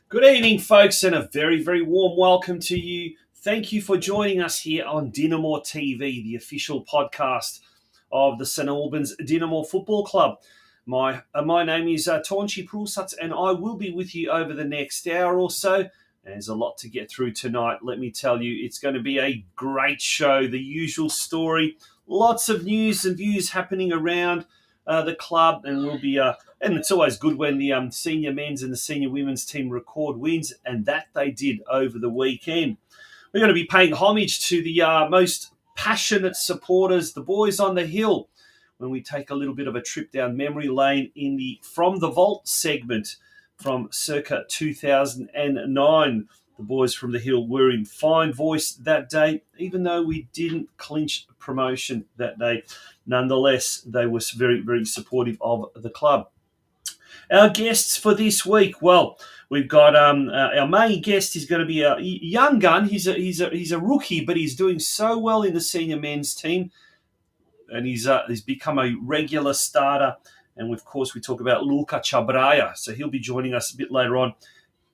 Good evening, folks, and a very, very warm welcome to you. Thank you for joining us here on DinamoTV, the official podcast of the St Albans Dinamo Football Club. My name is Taunchi PAUSAK, and I will be with you over the next hour or so. There's a lot to get through tonight. Let me tell you, it's going to be a great show. The usual story, lots of news and views happening around the club, and we'll be and it's always good when the senior men's and the senior women's team record wins, and that they did over the weekend. We're going to be paying homage to the most passionate supporters, the boys on the hill, when we take a little bit of a trip down memory lane in the From the Vault segment from circa 2009. The boys from the hill were in fine voice that day, even though we didn't clinch promotion that day. Nonetheless, they were very, very supportive of the club. Our guests for this week, well, we've got our main guest is going to be a young gun. He's a rookie, but he's doing so well in the senior men's team, and he's become a regular starter. And of course, we talk about LUKA CABRAJA, so he'll be joining us a bit later on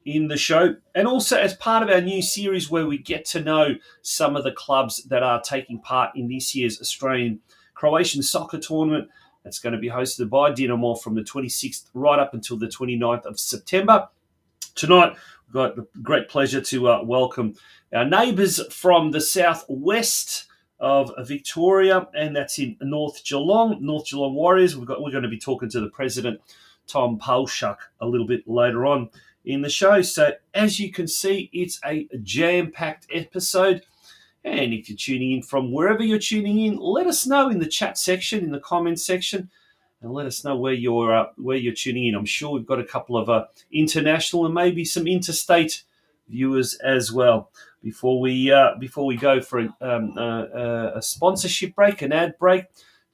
in the show, and also as part of our new series where we get to know some of the clubs that are taking part in this year's Australian Croatian Soccer Tournament. That's going to be hosted by Dinamo from the 26th right up until the 29th of September. Tonight, we've got the great pleasure to welcome our neighbours from the southwest of Victoria, and that's in North Geelong Warriors. We're going to be talking to the president, Tom PAUSAK, a little bit later on in the show. So as you can see, it's a jam-packed episode. And if you're tuning in from wherever you're tuning in, let us know in the chat section, in the comments section, and let us know where you're tuning in. I'm sure we've got a couple of international and maybe some interstate viewers as well. Before we go for a sponsorship break, an ad break,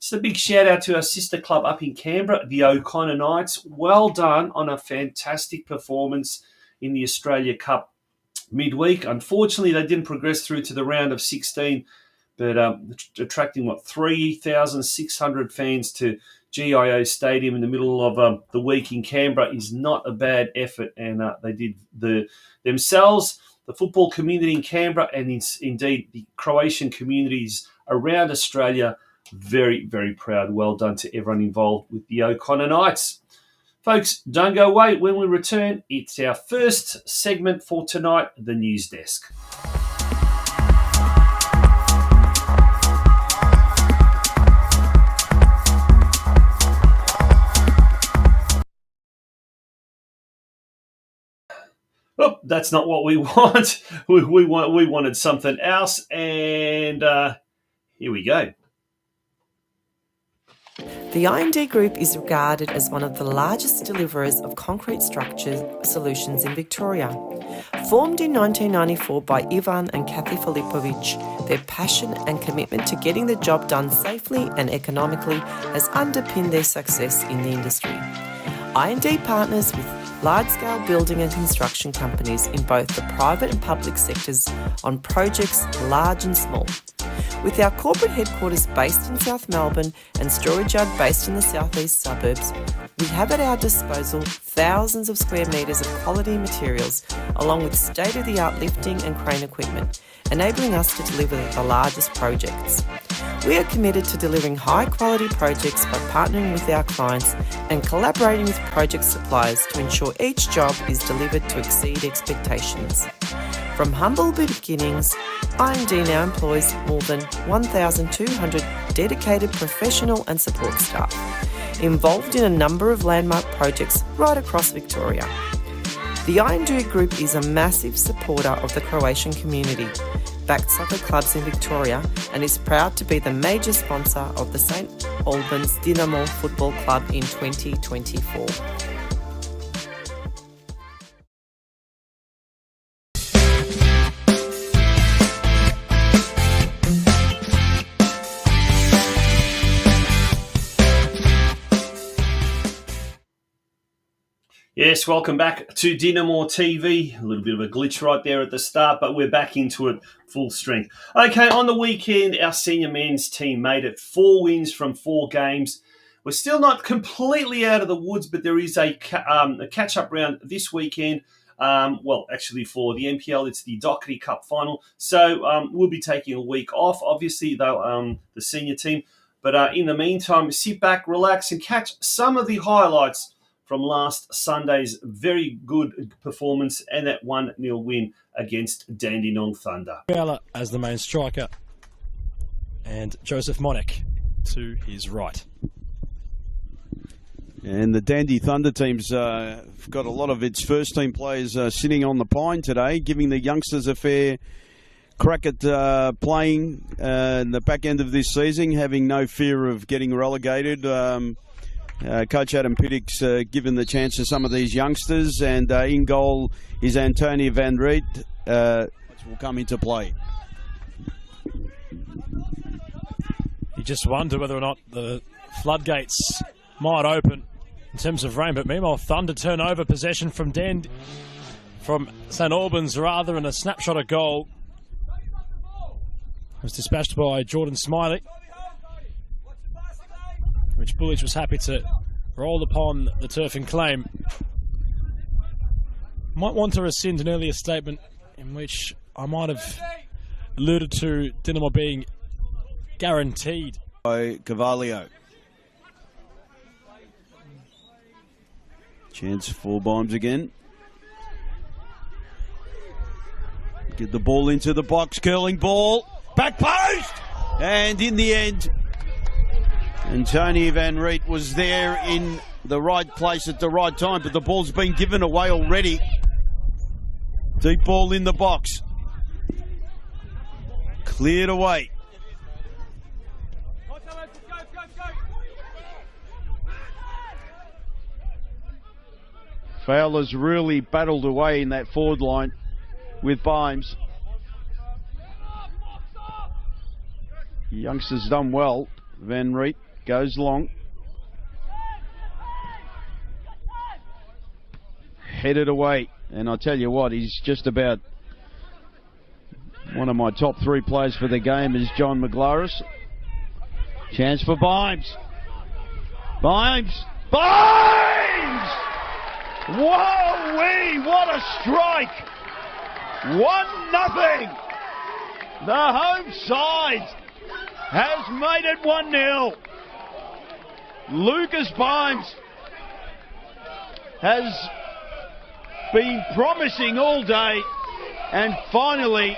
just a big shout out to our sister club up in Canberra, the O'Connor Knights. Well done on a fantastic performance in the Australia Cup midweek. Unfortunately, they didn't progress through to the round of 16, but attracting 3,600 fans to GIO Stadium in the middle of the week in Canberra is not a bad effort, and they did themselves, the football community in Canberra, and indeed the Croatian communities around Australia, very, very proud. Well done to everyone involved with the O'Connor Knights. Folks, don't go away. When we return, it's our first segment for tonight, the news desk. Oh, that's not what we want. We wanted something else, and here we go. The I&D Group is regarded as one of the largest deliverers of concrete structure solutions in Victoria. Formed in 1994 by Ivan and Kathy Filipovic, their passion and commitment to getting the job done safely and economically has underpinned their success in the industry. I&D partners with large-scale building and construction companies in both the private and public sectors on projects large and small. With our corporate headquarters based in South Melbourne and storage yard based in the southeast suburbs, we have at our disposal thousands of square metres of quality materials, along with state-of-the-art lifting and crane equipment, enabling us to deliver the largest projects. We are committed to delivering high-quality projects by partnering with our clients and collaborating with project suppliers to ensure each job is delivered to exceed expectations. From humble beginnings, I&D now employs more than 1,200 dedicated professional and support staff, involved in a number of landmark projects right across Victoria. The I&D Group is a massive supporter of the Croatian community, backed soccer clubs in Victoria, and is proud to be the major sponsor of the St Albans Dinamo Football Club in 2024. Yes, welcome back to DinamoTV. A little bit of a glitch right there at the start, but we're back into it full strength. Okay, on the weekend, our senior men's team made it 4 wins from 4 games. We're still not completely out of the woods, but there is a catch-up round this weekend Well, actually for the NPL, it's the Dockery Cup final. So we'll be taking a week off, obviously, though, the senior team. But in the meantime, sit back, relax, and catch some of the highlights from last Sunday's very good performance and that 1-0 win against Dandenong Thunder. Fowler as the main striker, and Joseph Monik to his right. And the Dandy Thunder team's got a lot of its first team players sitting on the pine today, giving the youngsters a fair crack at playing in the back end of this season, having no fear of getting relegated. Coach Adam Pittick's given the chance to some of these youngsters, and in goal is Antonie van Riet, which will come into play. You just wonder whether or not the floodgates might open in terms of rain, but meanwhile Thunder turn over possession from St Albans rather, and a snapshot of goal was dispatched by Jordan Smiley, which Bulledge was happy to roll upon the turf and claim. Might want to rescind an earlier statement in which I might have alluded to Dinamo being guaranteed. By Cavalio. Chance for Bimes again. Get the ball into the box, curling ball, back post! And in the end, Antonie van Riet was there in the right place at the right time, but the ball's been given away already. Deep ball in the box. Cleared away. Fowler's really battled away in that forward line with Bimes. The youngster's done well. Van Riet goes long. Headed away. And I tell you what, he's just about one of my top 3 players for the game is John McGlaris. Chance for Bimes. Bimes! Bimes! Whoa-wee! What a strike! 1-0! The home side has made it 1-0. Lucas Bimes has been promising all day, and finally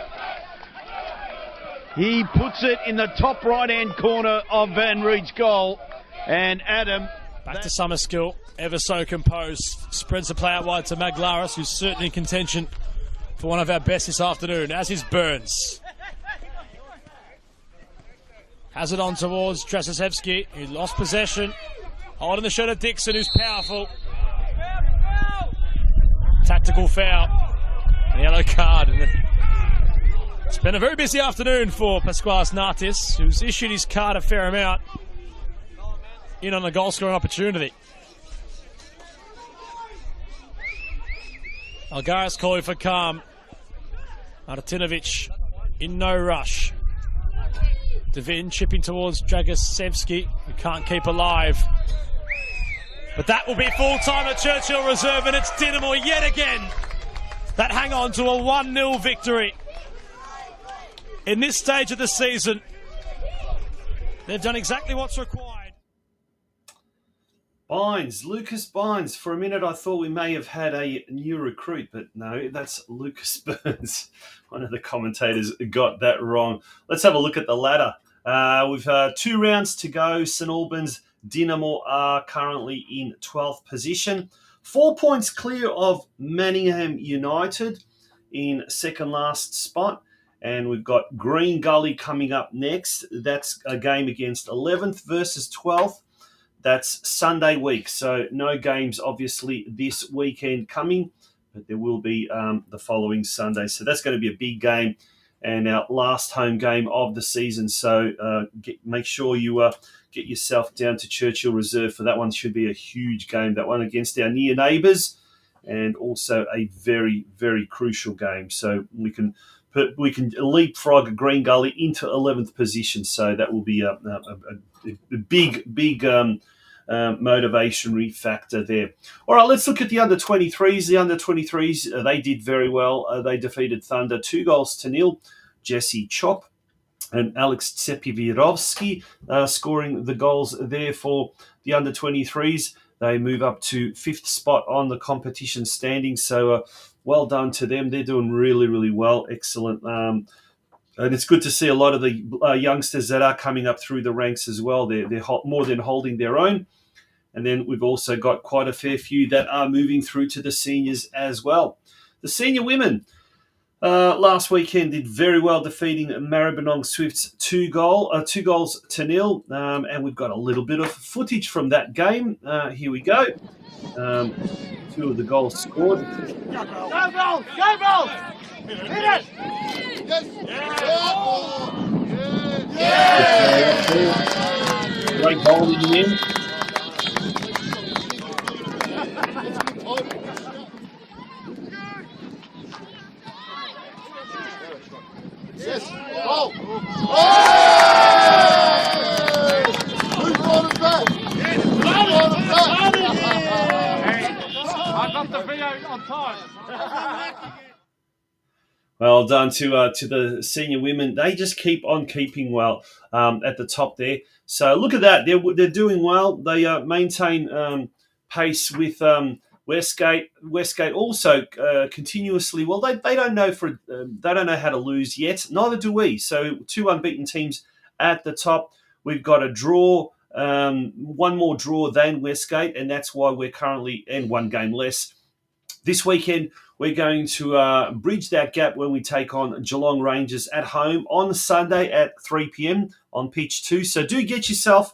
he puts it in the top right-hand corner of Van Riet's goal. And Adam... Back to Summerskill, ever so composed, spreads the play out wide to Maglaris, who's certainly in contention for one of our best this afternoon, as is Burns. Has it on towards Trasicevski, who lost possession, holding the shirt of Dixon, who's powerful. Tactical foul, and yellow card. It's been a very busy afternoon for Pasqualis Natis, who's issued his card a fair amount, in on a goal-scoring opportunity. Algaris calling for calm. Martinovic in no rush. Devin chipping towards Dragasevski, who can't keep alive. But that will be full-time at Churchill Reserve, and it's Dinamo yet again that hang on to a 1-0 victory. In this stage of the season, they've done exactly what's required. Bimes, Lucas Bimes. For a minute, I thought we may have had a new recruit, but no, that's Lucas Burns. One of the commentators got that wrong. Let's have a look at the ladder. We've 2 rounds to go. St Albans, Dinamo are currently in 12th position. 4 points clear of Manningham United in second last spot. And we've got Green Gully coming up next. That's a game against 11th versus 12th. That's Sunday week, so no games obviously this weekend coming, but there will be the following Sunday. So that's going to be a big game and our last home game of the season. So make sure you get yourself down to Churchill Reserve for that one. Should be a huge game, that one against our near neighbours, and also a very, very crucial game. So we can leapfrog Green Gully into 11th position. So that will be a big motivationary factor there. All right, let's look at the under-23s. The under-23s, they did very well. They defeated Thunder 2-0. Jesse Chop and Alex Tsepivirovsky scoring the goals there for the under-23s. They move up to 5th spot on the competition standings, so well done to them. They're doing really, really well. Excellent. And it's good to see a lot of the youngsters that are coming up through the ranks as well. They're more than holding their own. And then we've also got quite a fair few that are moving through to the seniors as well. The senior women last weekend did very well, defeating Maribyrnong Swifts 2-0. And we've got a little bit of footage from that game. Here we go. 2 of the goals scored. Go Bulls! Go Bulls! Hit it! Yes! Great bowling in. Yes! Oh! Who's got it back? I got the VO on time. Well done to the senior women. They just keep on keeping well at the top there. So look at that. They're doing well. They maintain pace with Westgate. Westgate also continuously. Well, they don't know they don't know how to lose yet. Neither do we. So 2 unbeaten teams at the top. We've got a draw. One more draw than Westgate, and that's why we're currently in 1 game less. This weekend, we're going to bridge that gap when we take on Geelong Rangers at home on Sunday at 3 p.m. on pitch 2. So do get yourselves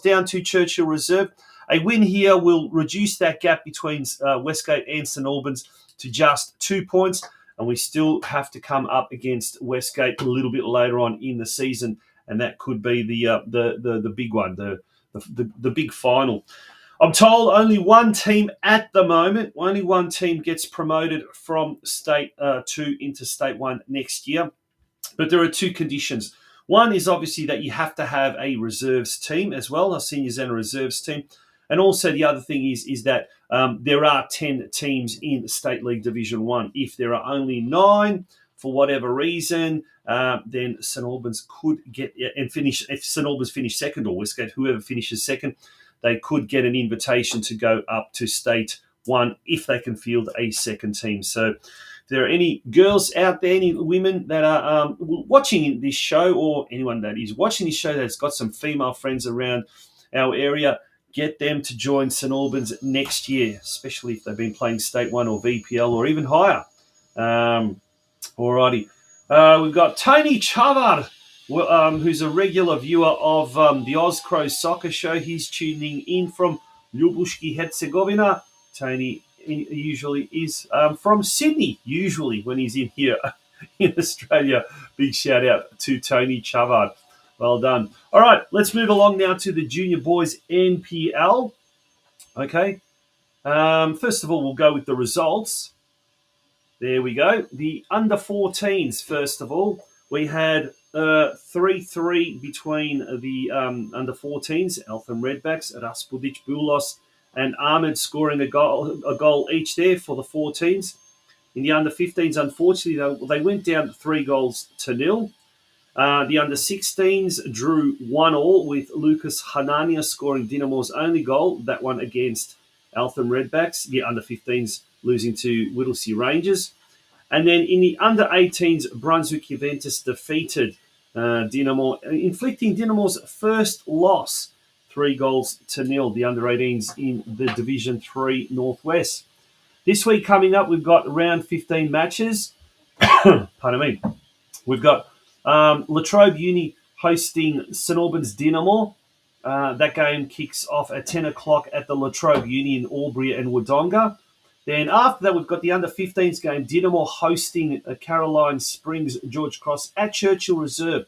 down to Churchill Reserve. A win here will reduce that gap between Westgate and St Albans to just 2 points, and we still have to come up against Westgate a little bit later on in the season, and that could be the big one, the big final. I'm told only one team at the moment, only one team gets promoted from State 2 into State 1 next year. But there are 2 conditions. One is obviously that you have to have a reserves team as well, a seniors and a reserves team. And also the other thing is that there are 10 teams in State League Division 1. If there are only 9, for whatever reason, then St Albans could get and finish. If St Albans finish second or Westgate, whoever finishes second, they could get an invitation to go up to State 1 if they can field a second team. So if there are any girls out there, any women that are watching this show, or anyone that is watching this show that's got some female friends around our area, get them to join St Albans next year, especially if they've been playing State 1 or VPL or even higher. Alrighty. We've got Tony Chavard, who's a regular viewer of the Auscrow Soccer Show. He's tuning in from Ljubuški, Herzegovina. Tony usually is from Sydney, usually when he's in here in Australia. Big shout out to Tony Chavard. Well done. All right, let's move along now to the Junior Boys NPL. Okay. First of all, we'll go with the results. There we go. The under-14s, first of all. We had 3-3 between the under-14s, Eltham Redbacks, Raspudic Bulos, and Ahmed scoring a goal each there for the 14s. In the under-15s, unfortunately, they went down 3-0. The under-16s drew 1-1 with Lucas Hanania scoring Dinamo's only goal, that one against Eltham Redbacks. The under-15s losing to Whittlesea Rangers. And then in the under-18s, Brunswick Juventus defeated Dinamo, inflicting Dinamo's first loss, 3-0. The under-18s in the Division 3 Northwest. This week coming up, we've got round 15 matches. Pardon me. We've got La Trobe Uni hosting St Albans Dinamo. That game kicks off at 10 o'clock at the La Trobe Uni in Albury and Wodonga. Then after that, we've got the under-15s game, Dinamo hosting Caroline Springs George Cross at Churchill Reserve.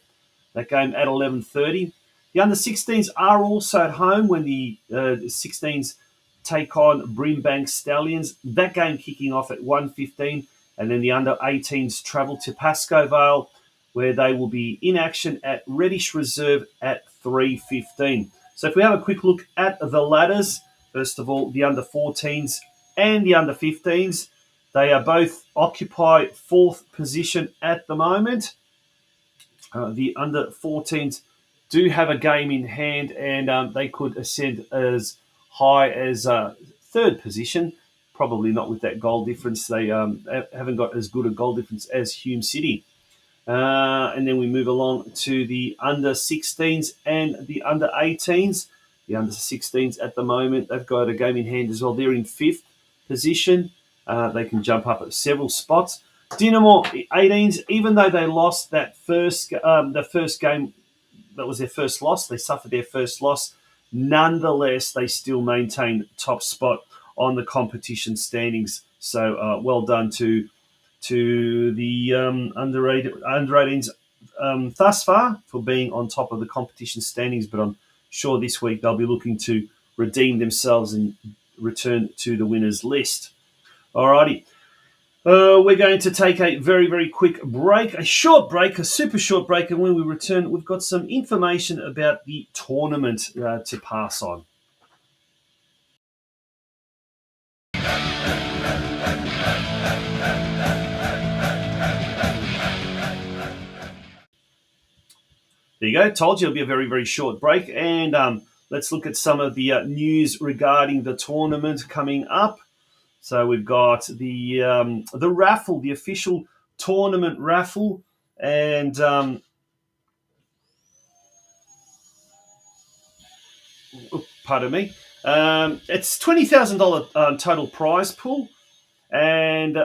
That game at 11:30. The under-16s are also at home when the 16s take on Brimbank Stallions. That game kicking off at 1:15. And then the under-18s travel to Pascoe Vale, where they will be in action at Reddish Reserve at 3:15. So if we have a quick look at the ladders, first of all, the under-14s and the under-15s, they are both occupy 4th position at the moment. The under-14s do have a game in hand, and they could ascend as high as 3rd position. Probably not with that goal difference. They haven't got as good a goal difference as Hume City. And then we move along to the under-16s and the under-18s. The under-16s at the moment, they've got a game in hand as well. They're in 5th position. They can jump up at several spots. Dinamo 18s, even though they lost the first game, that was their first loss. They suffered their first loss. Nonetheless, they still maintain top spot on the competition standings. So well done to the under 18s thus far for being on top of the competition standings. But I'm sure this week they'll be looking to redeem themselves and return to the winners list. Alrighty. We're going to take a very, very quick break, a super short break, and when we return, we've got some information about the tournament to pass on. There you go. Told you it'll be a very, very short break, and let's look at some of the news regarding the tournament coming up. So we've got the raffle, the official tournament raffle, and pardon me, it's $20,000 total prize pool, and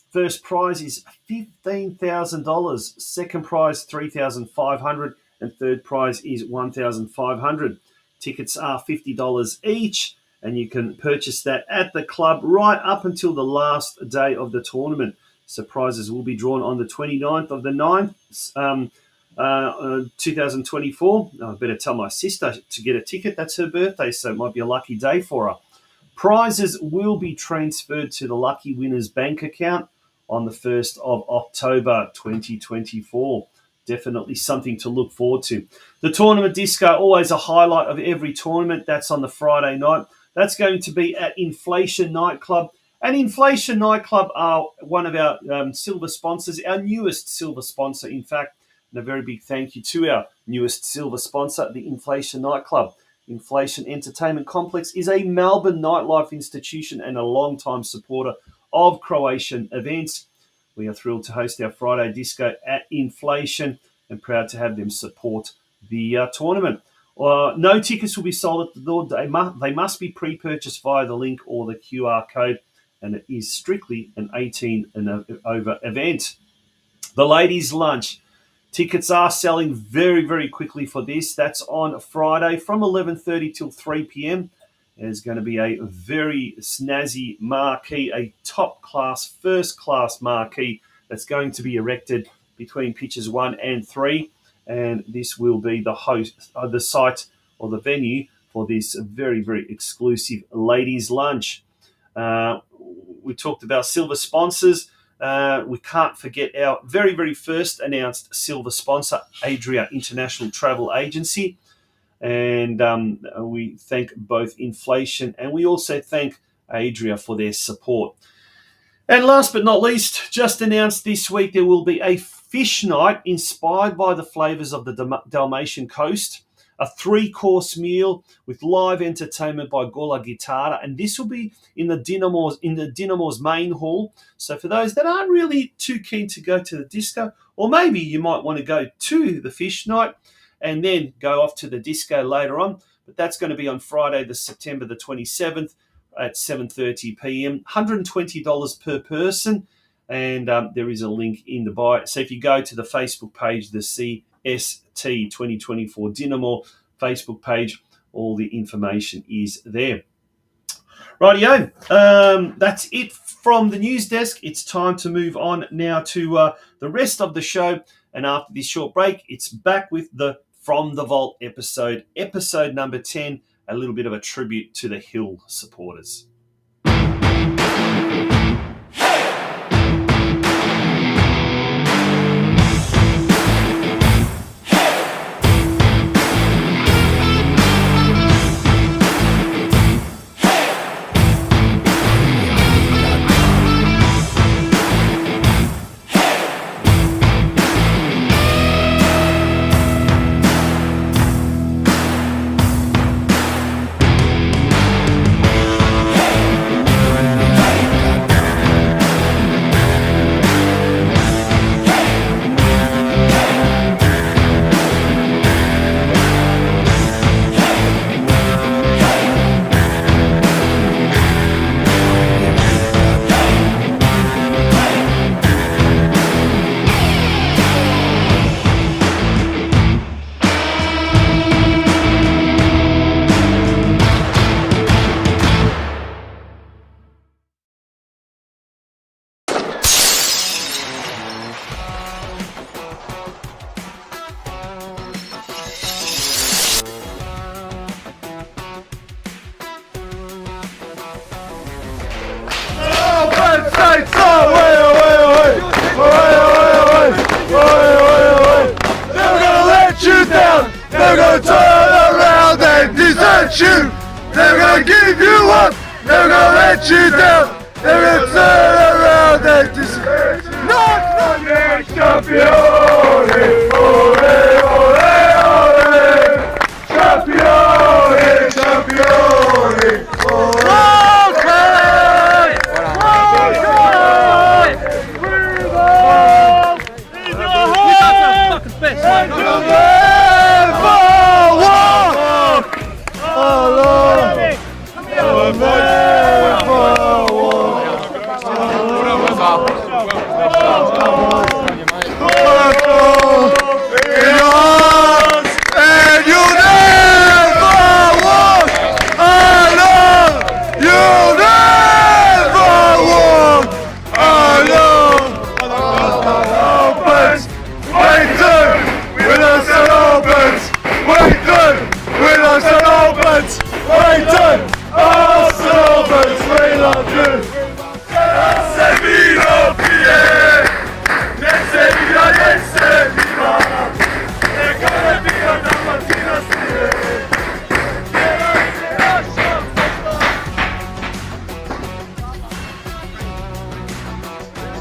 first prize is $15,000. Second prize $3,500, and third prize is $1,500. Tickets are $50 each. And you can purchase that at the club right up until the last day of the tournament. So prizes will be drawn on the 29th of the 9th, 2024. I better tell my sister to get a ticket. That's her birthday, so it might be a lucky day for her. Prizes will be transferred to the lucky winner's bank account on the 1st of October 2024. Definitely something to look forward to. The tournament disco, always a highlight of every tournament. That's on the Friday night. That's going to be at Inflation Nightclub. And Inflation Nightclub are one of our silver sponsors, our newest silver sponsor, in fact. And a very big thank you to our newest silver sponsor, the Inflation Nightclub. Inflation Entertainment Complex is a Melbourne nightlife institution and a long-time supporter of Croatian events. We are thrilled to host our Friday disco at Inflation and proud to have them support the tournament. No tickets will be sold at the door. They must be pre-purchased via the link or the QR code, and it is strictly an 18 and over event. The ladies' lunch. Tickets are selling very, very quickly for this. That's on Friday from 11:30 till 3 p.m. There's going to be a very snazzy marquee, a top-class, first-class marquee that's going to be erected between pitches 1 and 3. And this will be the site or the venue for this very, very exclusive ladies' lunch. We talked about silver sponsors. We can't forget our very, very first announced silver sponsor, Adria International Travel Agency. And we thank both Inflation and we also thank Adria for their support. And last but not least, just announced this week there will be a fish night inspired by the flavours of the Dalmatian coast, a 3-course meal with live entertainment by Gola Guitarra, and this will be in the Dinamo's main hall. So for those that aren't really too keen to go to the disco, or maybe you might want to go to the fish night and then go off to the disco later on, but that's going to be on Friday, September the 27th at 7:30 p.m. $120 per person, and there is a link in the bio. So if you go to the Facebook page, the CST 2024 Dinamo Facebook page, all the information is there. Rightio, that's it from the news desk. It's time to move on now to the rest of the show, and after this short break, it's back with the From the Vault episode number 10, a little bit of a tribute to the Hill supporters. say so. Never gonna let you down. Never gonna turn around and desert you. Never gonna give you up. Never gonna let you down. Never gonna turn around and desert you. Knock, Champione, ole, ole, ole. Champione, champione,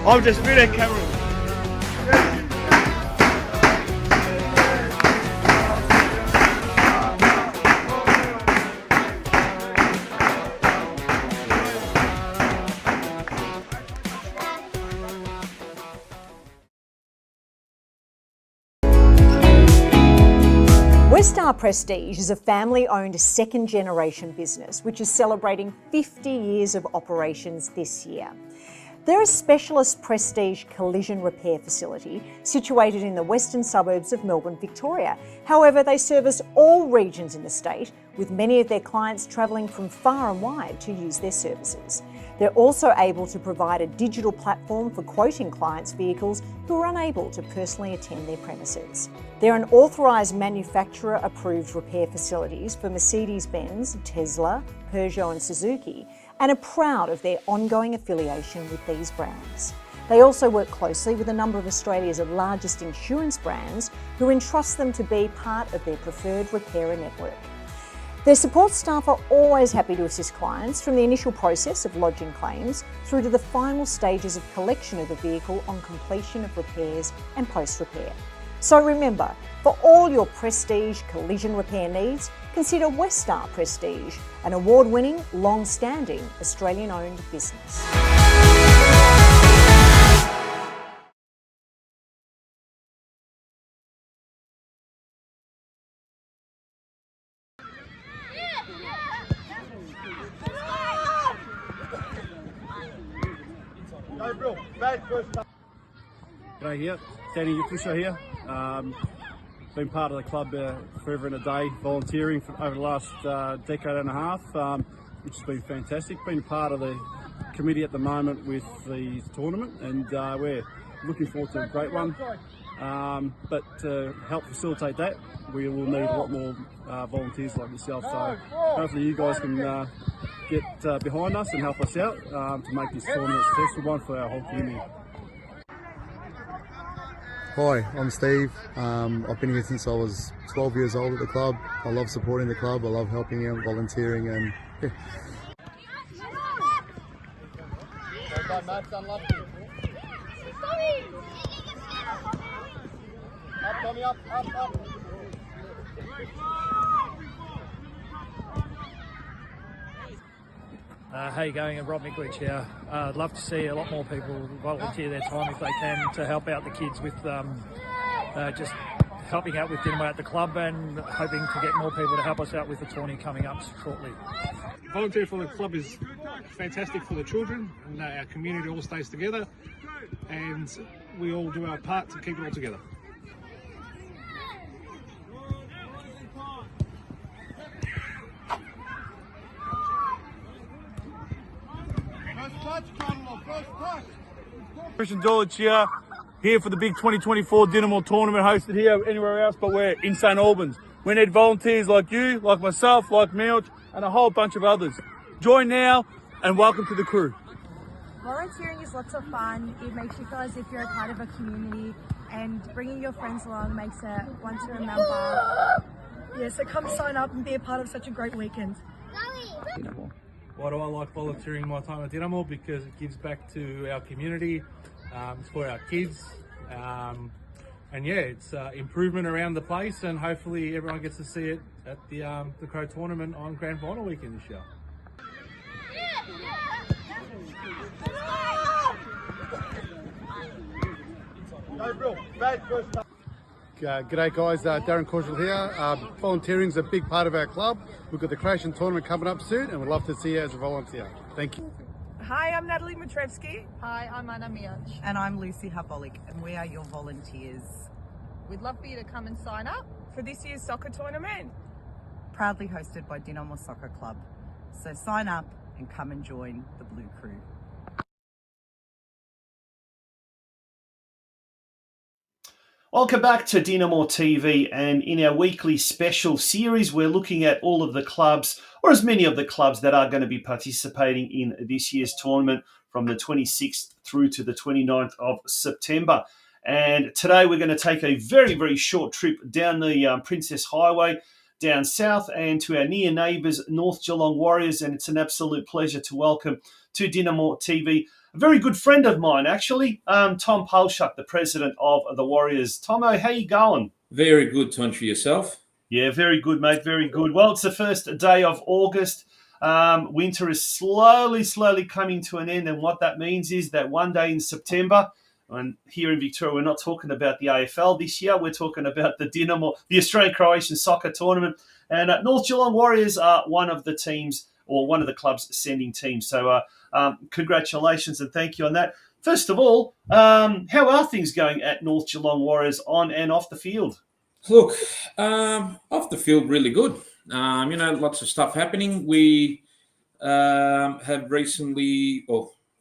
I'm just really camera. Westar Prestige is a family-owned second-generation business which is celebrating 50 years of operations this year. They're a specialist prestige collision repair facility situated in the western suburbs of Melbourne, Victoria. However, they service all regions in the state, with many of their clients travelling from far and wide to use their services. They're also able to provide a digital platform for quoting clients' vehicles who are unable to personally attend their premises. They're an authorised manufacturer-approved repair facilities for Mercedes-Benz, Tesla, Peugeot and Suzuki, and are proud of their ongoing affiliation with these brands. They also work closely with a number of Australia's largest insurance brands who entrust them to be part of their preferred repairer network. Their support staff are always happy to assist clients from the initial process of lodging claims through to the final stages of collection of the vehicle on completion of repairs and post-repair. So remember, for all your prestige collision repair needs, consider Westar Prestige, an award-winning, long-standing Australian-owned business. G'day here, Danny Yufusha here. Been part of the club forever and a day, volunteering for over the last decade and a half, which has been fantastic. Been part of the committee at the moment with the tournament, and we're looking forward to a great one. But to help facilitate that, we will need a lot more volunteers like yourself. So hopefully you guys can get behind us and help us out to make this tournament a successful one for our whole community. Hi, I'm Steve. I've been here since I was 12 years old at the club. I love supporting the club, I love helping out, volunteering, and yeah. How you going? Rob Mickledge here. I'd love to see a lot more people volunteer their time if they can to help out the kids with just helping out with Dinamo at the club, and hoping to get more people to help us out with the tourney coming up shortly. Volunteer for the club is fantastic for the children, and our community all stays together, and we all do our part to keep it all together. Christian Dulwich here for the big 2024 Dinamo tournament, hosted here anywhere else, but we're in St Albans. We need volunteers like you, like myself, like Milch, and a whole bunch of others. Join now and welcome to the crew. Volunteering is lots of fun. It makes you feel as if you're a part of a community, and bringing your friends along makes it one to remember. Yeah, so come sign up and be a part of such a great weekend. Why do I like volunteering my time at Dinamo? Because it gives back to our community, it's for our kids, and yeah, it's improvement around the place, and hopefully everyone gets to see it at the Crow tournament on Grand Final weekend this year. G'day guys, Darren Cordial here. Volunteering is a big part of our club. We've got the Croatian Tournament coming up soon, and we'd love to see you as a volunteer. Thank you. Hi, I'm Natalie Matrevsky. Hi, I'm Anna Mianch. And I'm Lucy Habolik, and we are your volunteers. We'd love for you to come and sign up. For this year's soccer tournament. Proudly hosted by Dinamo Soccer Club. So sign up and come and join the Blue Crew. Welcome back to DinamoTV, and in our weekly special series, we're looking at all of the clubs, or as many of the clubs that are going to be participating in this year's tournament from the 26th through to the 29th of September. And today we're going to take a very, very short trip down the Princess Highway, down south, and to our near neighbours, North Geelong Warriors. And it's an absolute pleasure to welcome to DinamoTV a very good friend of mine, actually, Tom PAUSAK, the president of the Warriors. Tomo, how you going? Very good, Tonchi. Yourself? Yeah, very good, mate, very good. Well, it's the first day of August. Winter is slowly coming to an end, and what that means is that one day in September, and here in Victoria, we're not talking about the AFL this year, we're talking about the Dinamo, the Australian Croatian Soccer Tournament, and North Geelong Warriors are one of the teams, or one of the clubs sending teams. So congratulations and thank you on that. First of all, how are things going at North Geelong Warriors on and off the field? Look, off the field, really good. Lots of stuff happening. We have recently,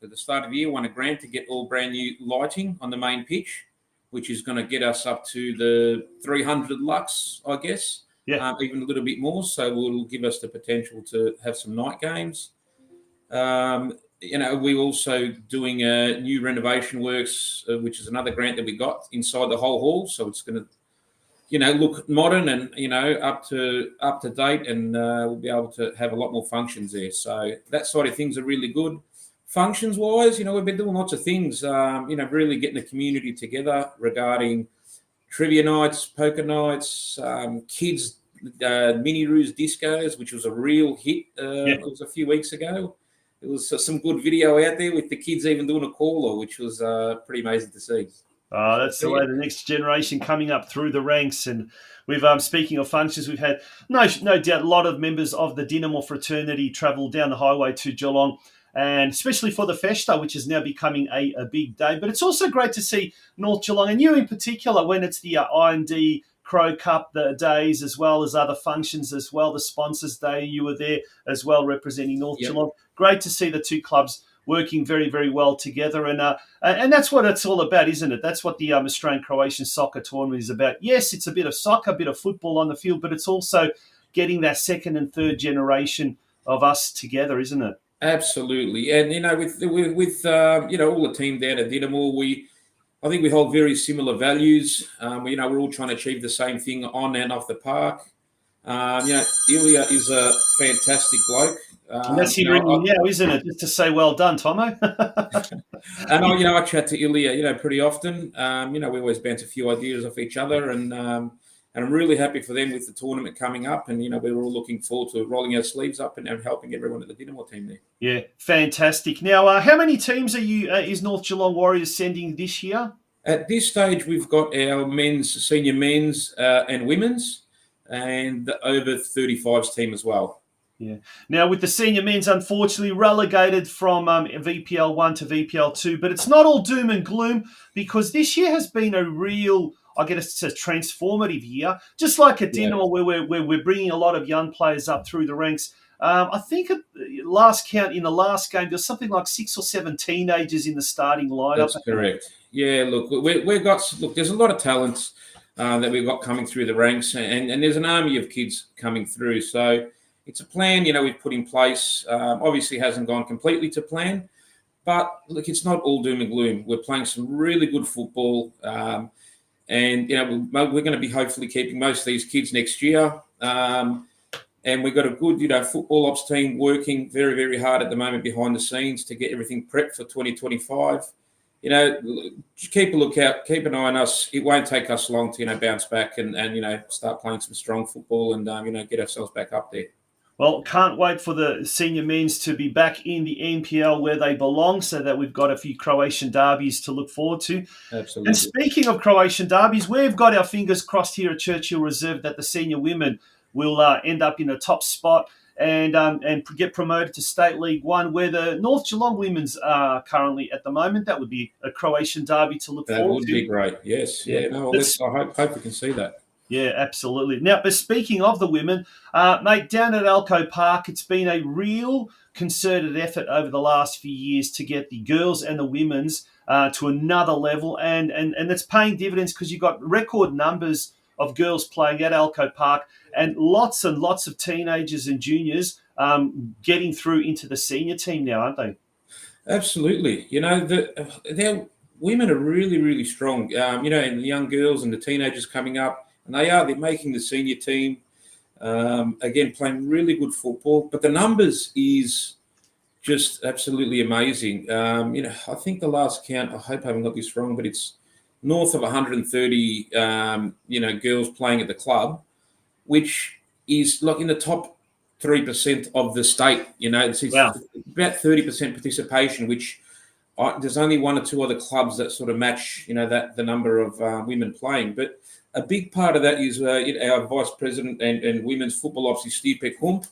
at the start of the year, won a grant to get all brand new lighting on the main pitch, which is going to get us up to the 300 lux, I guess. Yeah. Even a little bit more. So will give us the potential to have some night games. We're also doing new renovation works, which is another grant that we got inside the whole hall. So it's going to, look modern and, up to date, and we'll be able to have a lot more functions there. So that side of things are really good. Functions wise, we've been doing lots of things, really getting the community together regarding trivia nights, poker nights, kids, mini-roos discos, which was a real hit. It was a few weeks ago. It was some good video out there with the kids even doing a caller, which was pretty amazing to see. That's the way the next generation coming up through the ranks. And we've, speaking of functions, we've had no doubt a lot of members of the Dinamo fraternity travel down the highway to Geelong, and especially for the Festa, which is now becoming a big day. But it's also great to see North Geelong, and you in particular, when it's the I&D Crow Cup the days, as well as other functions as well. The Sponsors Day, you were there as well representing North Geelong. Great to see the two clubs working very, very well together. And that's what it's all about, isn't it? That's what the Australian Croatian Soccer Tournament is about. Yes, it's a bit of soccer, a bit of football on the field, but it's also getting that second and third generation of us together, isn't it? Absolutely. And, with all the team down at Dinamo, I think we hold very similar values. We're all trying to achieve the same thing on and off the park. Ilya is a fantastic bloke. And that's him ringing now, isn't it? Just to say well done, Tomo. And I chat to Ilya, pretty often. We always bounce a few ideas off each other, and I'm really happy for them with the tournament coming up. And we're all looking forward to rolling our sleeves up and helping everyone at the Dinamo team there. Yeah, fantastic. Now, how many teams is North Geelong Warriors sending this year? At this stage, we've got our senior men's and women's, and the over 35s team as well. Yeah. Now, with the senior men's, unfortunately, relegated from VPL 1 to VPL 2, but it's not all doom and gloom, because this year has been a real, I guess it's a transformative year, just like at Dinamo, where we're bringing a lot of young players up through the ranks. I think at last count in the last game, there's something like 6 or 7 teenagers in the starting lineup. That's correct. Yeah, look, there's a lot of talents that we've got coming through the ranks, and there's an army of kids coming through. So it's a plan, we've put in place. Obviously hasn't gone completely to plan, But look, it's not all doom and gloom. We're playing some really good football, and we're going to be hopefully keeping most of these kids next year. And we've got a good, football ops team working very, very hard at the moment behind the scenes to get everything prepped for 2025. Keep a lookout, keep an eye on us. It won't take us long to, bounce back and start playing some strong football and, get ourselves back up there. Well, can't wait for the senior men's to be back in the NPL where they belong, so that we've got a few Croatian derbies to look forward to. Absolutely. And speaking of Croatian derbies, we've got our fingers crossed here at Churchill Reserve that the senior women will end up in a top spot and get promoted to State League One, where the North Geelong women's are currently at the moment. That would be a Croatian derby to look forward to. That would be great, yes. Yeah, no, I hope we can see that. Yeah, absolutely. Now, but speaking of the women, mate, down at Alco Park, it's been a real concerted effort over the last few years to get the girls and the women's to another level, and it's paying dividends because you've got record numbers of girls playing at Alco Park and lots of teenagers and juniors getting through into the senior team now, aren't they? Absolutely. Their women are really, really strong, and the young girls and the teenagers coming up. And they're making the senior team, again, playing really good football. But the numbers is just absolutely amazing. I think the last count, I hope I haven't got this wrong, but it's north of 130, girls playing at the club, which is like in the top 3% of the state. It's wow. About 30% participation, which there's only one or two other clubs that sort of match, that the number of women playing. But a big part of that is our vice president and women's football officer, Stipe Kump.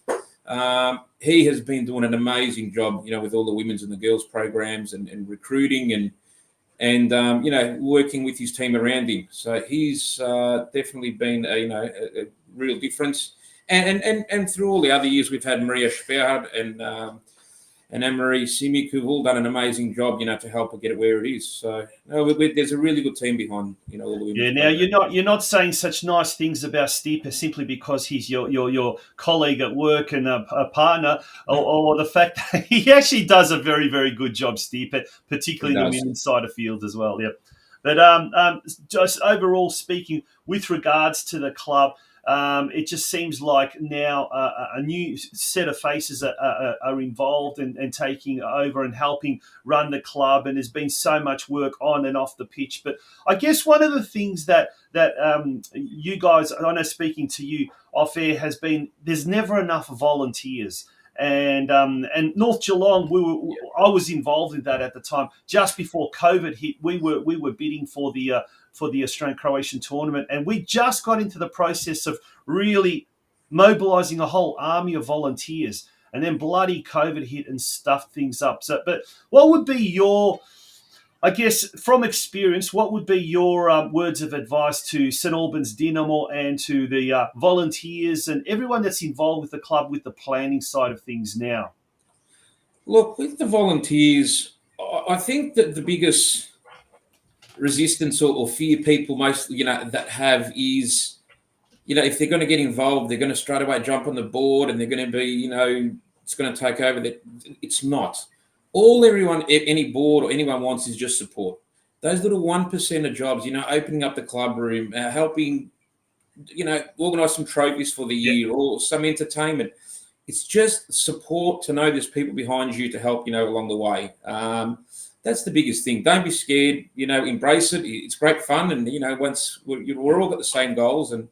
He has been doing an amazing job, with all the women's and the girls programs and recruiting and working with his team around him. So he's definitely been a real difference. And through all the other years, we've had Maria Spearhard and Anne-Marie Simic, who've all done an amazing job, to help her get it where it is. So there's a really good team behind, all the women. Yeah. Now you're not saying such nice things about Stipe simply because he's your colleague at work and a partner, or the fact that he actually does a very, very good job, Stipe, particularly in the women's side of field as well. Yeah. But just overall speaking, with regards to the club, it just seems like now a new set of faces are involved and taking over and helping run the club, and there's been so much work on and off the pitch. But I guess one of the things that you guys, I know speaking to you off air, has been there's never enough volunteers. And North Geelong, I was involved in that at the time. Just before COVID hit, we were bidding for the Australian Croatian Tournament, and we just got into the process of really mobilising a whole army of volunteers, and then bloody COVID hit and stuffed things up. So, but what would be your, I guess, from experience, what would be your words of advice to St Albans Dinamo and to the volunteers and everyone that's involved with the club with the planning side of things now? Look, with the volunteers, I think that the biggest resistance or fear people most, that have is, if they're going to get involved, they're going to straight away jump on the board and they're going to be, it's going to take over. That it's not. All any board or anyone wants is just support. Those little 1% of jobs, opening up the club room, helping, organise some trophies for the year or some entertainment. It's just support to know there's people behind you to help, along the way. That's the biggest thing. Don't be scared, embrace it. It's great fun. And, once we're all got the same goals and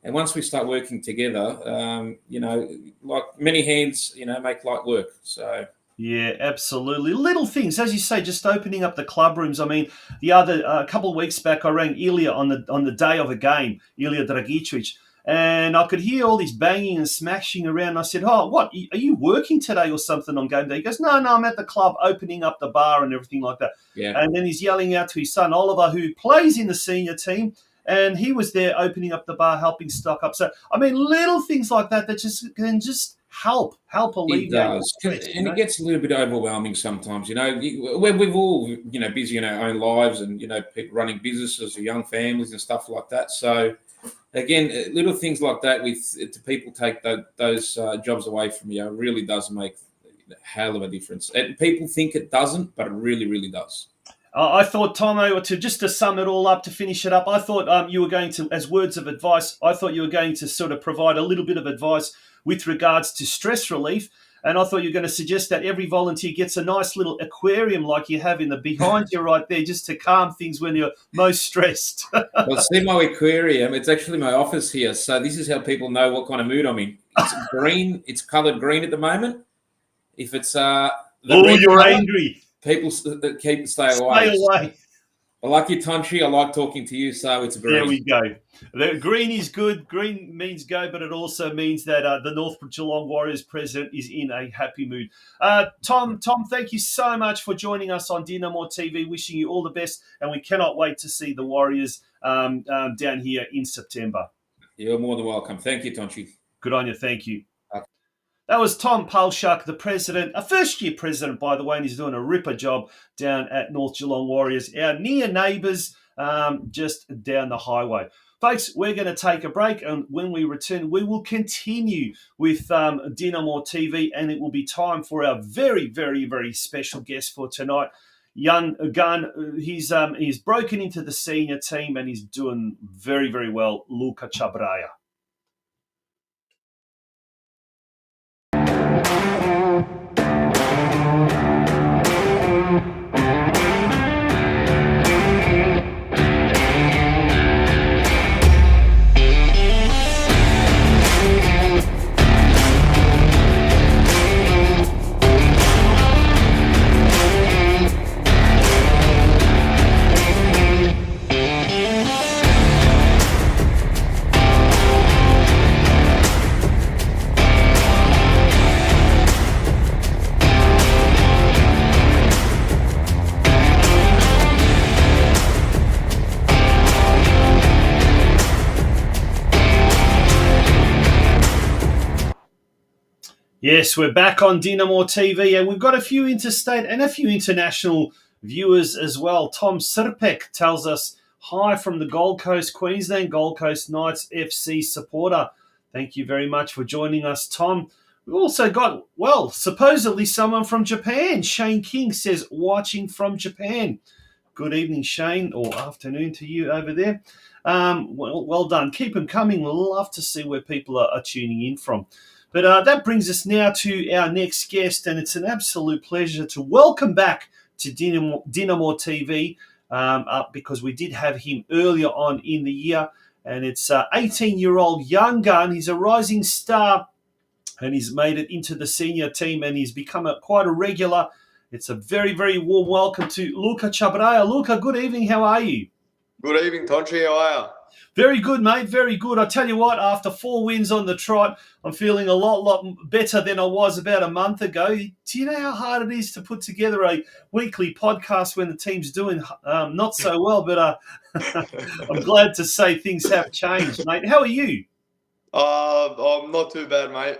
once we start working together, like many hands, make light work. So. Yeah, absolutely. Little things, as you say, just opening up the club rooms. I mean, a couple of weeks back, I rang Ilya on the day of a game, Ilya Dragicevic, and I could hear all this banging and smashing around. I said, "Oh, what? Are you working today or something on game day?" He goes, "No, I'm at the club opening up the bar and everything like that." Yeah. And then he's yelling out to his son Oliver, who plays in the senior team, and he was there opening up the bar, helping stock up. So, I mean, little things like that can just help alleviate. It does, and it gets a little bit overwhelming sometimes. We've all busy in our own lives, and people running businesses or young families and stuff like that. So again, little things like that to people take those jobs away from you. It really does make a hell of a difference. And people think it doesn't, but it really, really does. I thought, Tomo, to sum it all up, to finish it up, I thought you were going to, as words of advice, I thought you were going to sort of provide a little bit of advice with regards to stress relief. And I thought you were going to suggest that every volunteer gets a nice little aquarium like you have in the behind you right there, just to calm things when you're most stressed. Well, see my aquarium. It's actually my office here. So this is how people know what kind of mood I'm in. It's green. It's coloured green at the moment. If it's you're colour, angry. People stay away. Stay away. I like you, Tonchi. I like talking to you, so it's green. There we go. The green is good. Green means go, but it also means that the North Geelong Warriors president is in a happy mood. Tom, thank you so much for joining us on DinamoTV. Wishing you all the best, and we cannot wait to see the Warriors down here in September. You're more than welcome. Thank you, Tonchi. Good on you. Thank you. That was Tom PAUSAK, the president, a first-year president, by the way, and he's doing a ripper job down at North Geelong Warriors, our near neighbours, just down the highway. Folks, we're going to take a break, and when we return, we will continue with DinamoTV, and it will be time for our very, very, very special guest for tonight, young gun. He's broken into the senior team, and he's doing very, very well, LUKA CABRAJA. Yes, we're back on DinamoTV, and we've got a few interstate and a few international viewers as well. Tom Sirpek tells us, hi from the Gold Coast, Queensland, Gold Coast Knights FC supporter. Thank you very much for joining us, Tom. We've also got, well, supposedly someone from Japan. Shane King says, watching from Japan. Good evening, Shane, or afternoon to you over there. Well done. Keep them coming. We'll love to see where people are tuning in from. But that brings us now to our next guest, and it's an absolute pleasure to welcome back to DinamoTV because we did have him earlier on in the year, and it's 18-year-old young gun. He's a rising star, and he's made it into the senior team, and he's become quite a regular. It's a very, very warm welcome to LUKA CABRAJA. LUKA, good evening. How are you? Good evening, Tonchi. How are you? Very good, mate. Very good. I tell you what, after 4 wins on the trot, I'm feeling a lot better than I was about a month ago. Do you know how hard it is to put together a weekly podcast when the team's doing not so well? But I'm glad to say things have changed, mate. How are you? I'm not too bad, mate.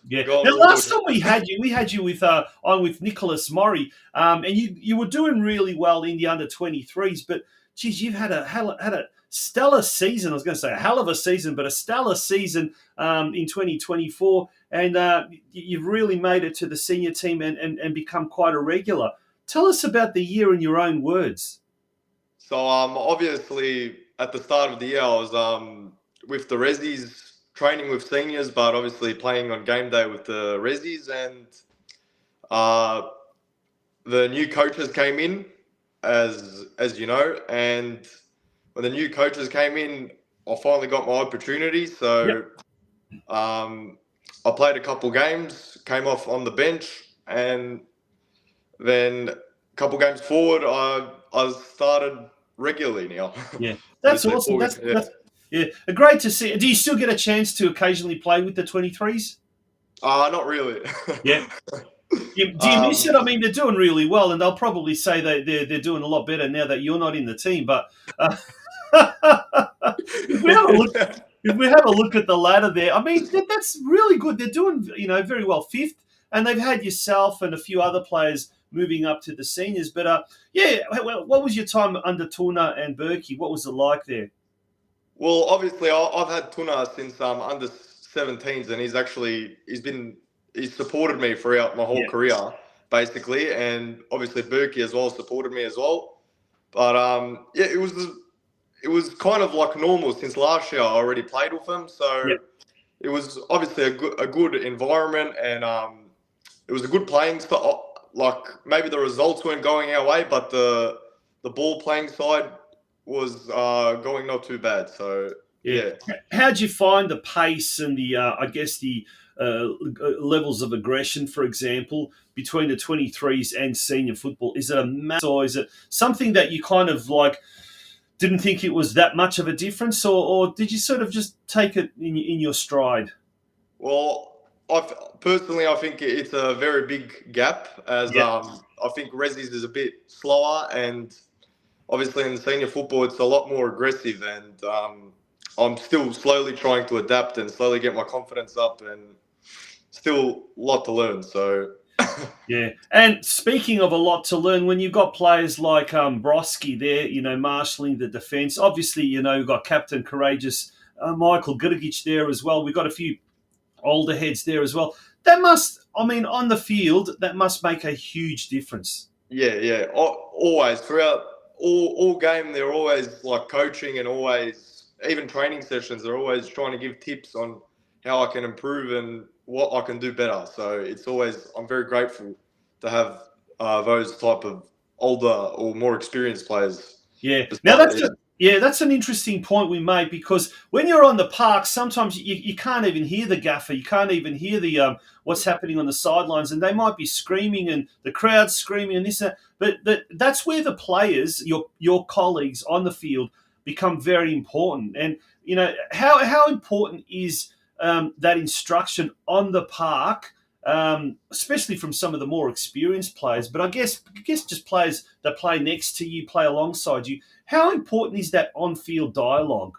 Yeah. Now, last time we had you with Nicholas Murray, and you were doing really well in the under-23s. But geez, you've had a stellar season. I was going to say a hell of a season, but a stellar season in 2024. And you've really made it to the senior team and become quite a regular. Tell us about the year in your own words. So obviously at the start of the year, I was with the Resis, training with seniors, but obviously playing on game day with the Resis. And the new coaches came in, as you know, and when the new coaches came in, I finally got my opportunity. So yep. I played a couple games, came off on the bench, and then a couple games forward, I started regularly now. Yeah, that's awesome. That's great to see. Do you still get a chance to occasionally play with the 23s? Not really. Yeah. Do you miss it? I mean, they're doing really well, and they'll probably say they're doing a lot better now that you're not in the team. But if we have a look at the ladder there, I mean, that's really good. They're doing, very well, 5th, and they've had yourself and a few other players moving up to the seniors. But what was your time under Tuna and Berkey? What was it like there? Well, obviously, I've had Tuna since under 17s, and he's been he's supported me throughout my whole career, basically, and obviously Berkey as well supported me as well. But yeah, it was kind of like normal since last year. I already played with him, so it was obviously a good environment, and it was a good playing style. Like maybe the results weren't going our way, but the ball playing side was going not too bad. So yeah. How'd you find the pace and the I guess the levels of aggression, for example, between the 23s and senior football? Is it a mass, or is it something that you kind of like didn't think it was that much of a difference, or did you sort of just take it in your stride? Well, personally, I think it's a very big gap, as I think Resi's is a bit slower, and obviously in senior football it's a lot more aggressive, and I'm still slowly trying to adapt and slowly get my confidence up, and still a lot to learn. So yeah. And speaking of a lot to learn, when you've got players like Broski there, marshalling the defence, obviously, you've got Captain Courageous Michael Grgic there as well. We've got a few older heads there as well. That must, on the field, that must make a huge difference. Yeah. Always, throughout all game, they're always like coaching, and always, even training sessions, they're always trying to give tips on how I can improve and what I can do better. So it's always, I'm very grateful to have those type of older or more experienced players. Yeah. Now that's an interesting point we made, because when you're on the park, sometimes you can't even hear the gaffer. You can't even hear the what's happening on the sidelines, and they might be screaming and the crowd's screaming and this and that. But that's where the players, your colleagues on the field, become very important. And how important is that instruction on the park, especially from some of the more experienced players, but I guess just players that play next to you, play alongside you. How important is that on-field dialogue?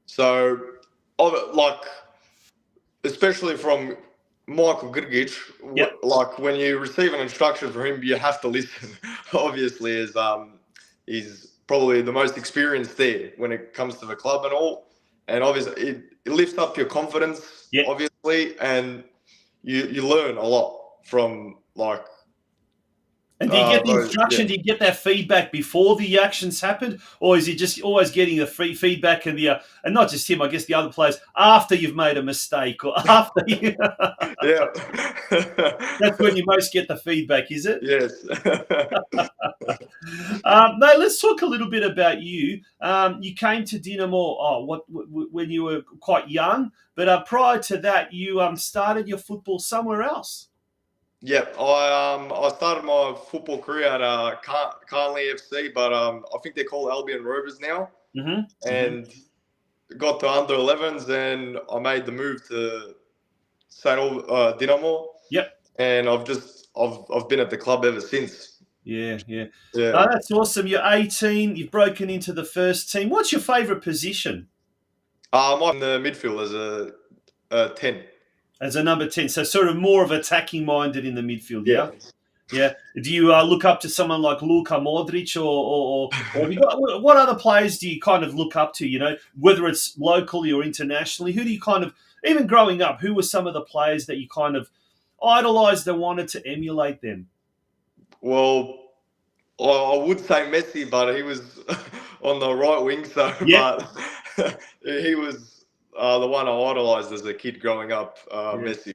So, like, especially from Michael Grgic, like when you receive an instruction from him, you have to listen. Obviously, as he's probably the most experienced there when it comes to the club and all, and obviously it lifts up your confidence, obviously, and you learn a lot from like. And do you get the instruction? Do you get that feedback before the actions happened, or is he just always getting the free feedback and and not just him? I guess the other players after you've made a mistake, or after you. Yeah, that's when you most get the feedback, is it? Yes. No, let's talk a little bit about you. You came to Dinamo when you were quite young, but prior to that, you started your football somewhere else. Yep, I started my football career at Carnley FC, but I think they're called Albion Rovers now. Mm-hmm. And got to under 11s, and I made the move to St Albans Dinamo. Yep. And I've been at the club ever since. Yeah. Oh, that's awesome. You're 18. You've broken into the first team. What's your favourite position? I'm in the midfield as a 10. As a number 10, so sort of more of attacking-minded in the midfield, yeah. Do you look up to someone like Luka Modric, or what other players do you kind of look up to? Whether it's locally or internationally, who do you kind of, even growing up, who were some of the players that you kind of idolised and wanted to emulate them? Well, I would say Messi, but he was on the right wing, so but he was. The one I idolised as a kid growing up, Messi.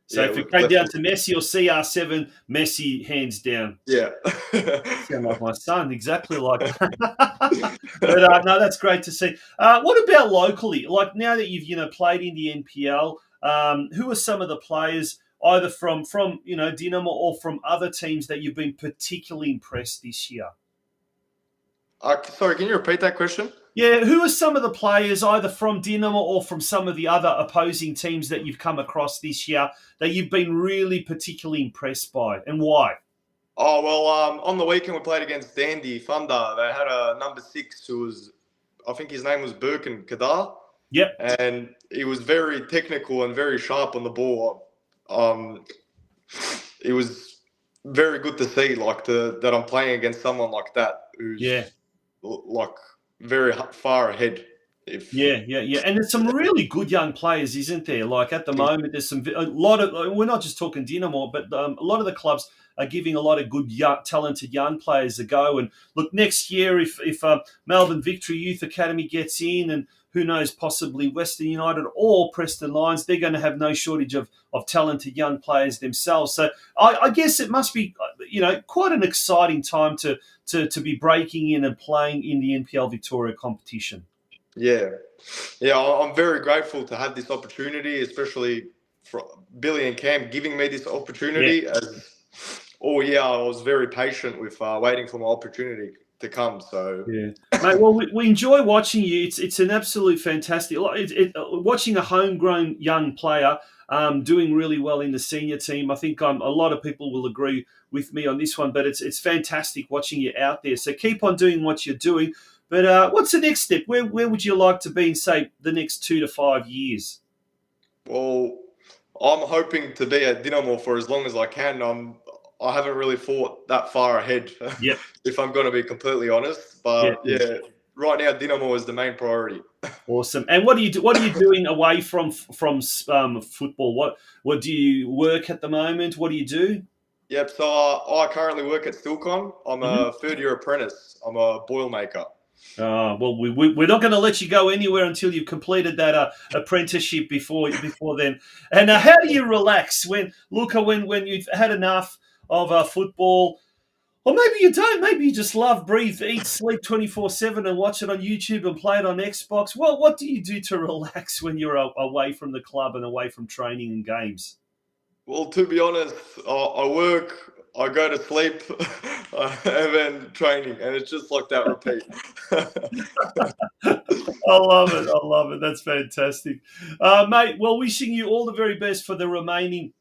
So if it came down to Messi or CR7, Messi hands down. Yeah. Sound like my son, exactly like that. But no, that's great to see. What about locally? Like now that you've played in the NPL, who are some of the players either from Dinamo or from other teams that you've been particularly impressed this year? Sorry, can you repeat that question? Yeah, who are some of the players either from Dinamo or from some of the other opposing teams that you've come across this year that you've been really particularly impressed by, and why? Oh, well, on the weekend we played against Dandy Thunder. They had a number 6 who was, I think his name was Birkin Kadar. Yep. And he was very technical and very sharp on the ball. It was very good to see that I'm playing against someone like that who's like very far ahead. Yeah. And there's some really good young players, isn't there? Like at the moment, there's a lot of. We're not just talking Dinamo, but a lot of the clubs are giving a lot of good, talented young players a go. And look, next year, if Melbourne Victory Youth Academy gets in, and who knows, possibly Western United or Preston Lions, they're going to have no shortage of talented young players themselves. So I guess it must be, quite an exciting time to be breaking in and playing in the NPL Victoria competition. Yeah, I'm very grateful to have this opportunity, especially for Billy and Cam giving me this opportunity. Yeah. I was very patient with waiting for my opportunity to come. So yeah, mate. Well, we enjoy watching you. It's an absolute fantastic. Watching a homegrown young player doing really well in the senior team. I think a lot of people will agree with me on this one. But it's fantastic watching you out there. So keep on doing what you're doing. But what's the next step? Where would you like to be in, say, the next 2 to 5 years? Well, I'm hoping to be at Dinamo for as long as I can. I haven't really thought that far ahead, if I'm going to be completely honest. But right now Dinamo is the main priority. Awesome. And what are you doing away from football? What do you work at the moment? What do you do? Yep. So I currently work at Stilcon. I'm a third-year apprentice. I'm a boilermaker. Well, we're not going to let you go anywhere until you've completed that apprenticeship before then. And how do you relax when you've had enough of football? Or maybe you don't. Maybe you just love, breathe, eat, sleep 24/7 and watch it on YouTube and play it on Xbox. Well, what do you do to relax when you're away from the club and away from training and games? Well, to be honest, I work, I go to sleep, and then training, and it's just like that repeat. I love it. That's fantastic. Mate, well, wishing you all the very best for the remaining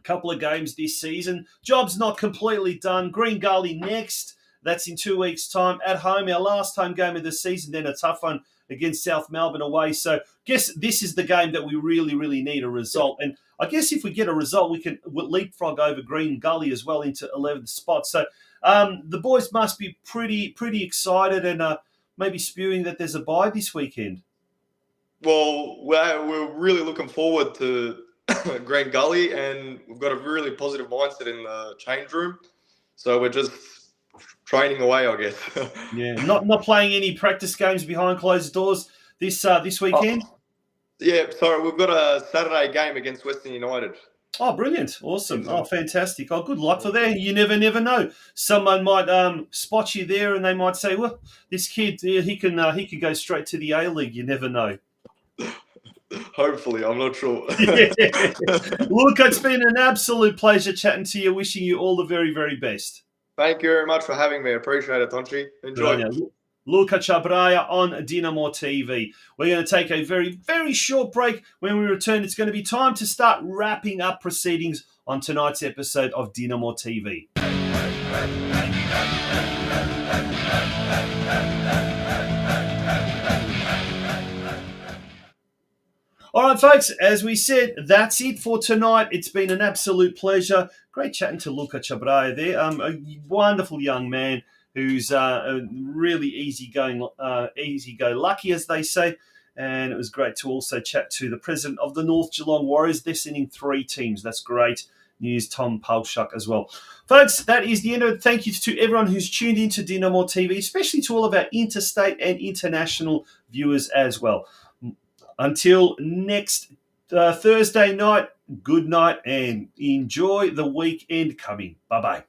couple of games this season. Job's not completely done. Green Gully next. That's in 2 weeks' time. At home, our last home game of the season, then a tough one against South Melbourne away. So I guess this is the game that we really, really need a result. And I guess if we get a result, we'll leapfrog over Green Gully as well into 11th spot. So the boys must be pretty excited and maybe spewing that there's a bye this weekend. Well, we're really looking forward to Green Gully, and we've got a really positive mindset in the change room. So we're just training away, I guess. Yeah, not playing any practice games behind closed doors this weekend. Yeah, sorry, we've got a Saturday game against Western United. Oh, brilliant. Awesome. Oh, fantastic. Oh, good luck for that. You never know. Someone might spot you there and they might say, well, this kid, he can go straight to the A-League. You never know. Hopefully, I'm not sure. Look, it's been an absolute pleasure chatting to you. Wishing you all the very, very best. Thank you very much for having me. I appreciate it, Tonchi. Enjoy. LUKA CABRAJA on DinamoTV. We're going to take a very, very short break. When we return, it's going to be time to start wrapping up proceedings on tonight's episode of DinamoTV. All right, folks, as we said, that's it for tonight. It's been an absolute pleasure. Great chatting to LUKA CABRAJA there. A wonderful young man who's really easy-go-lucky, as they say. And it was great to also chat to the president of the North Geelong Warriors. They're sending 3 teams. That's great news, Tom PAUSAK as well. Folks, that is the end of it. Thank you to everyone who's tuned into Dinamo TV, especially to all of our interstate and international viewers as well. Until next Thursday night, good night and enjoy the weekend coming. Bye-bye.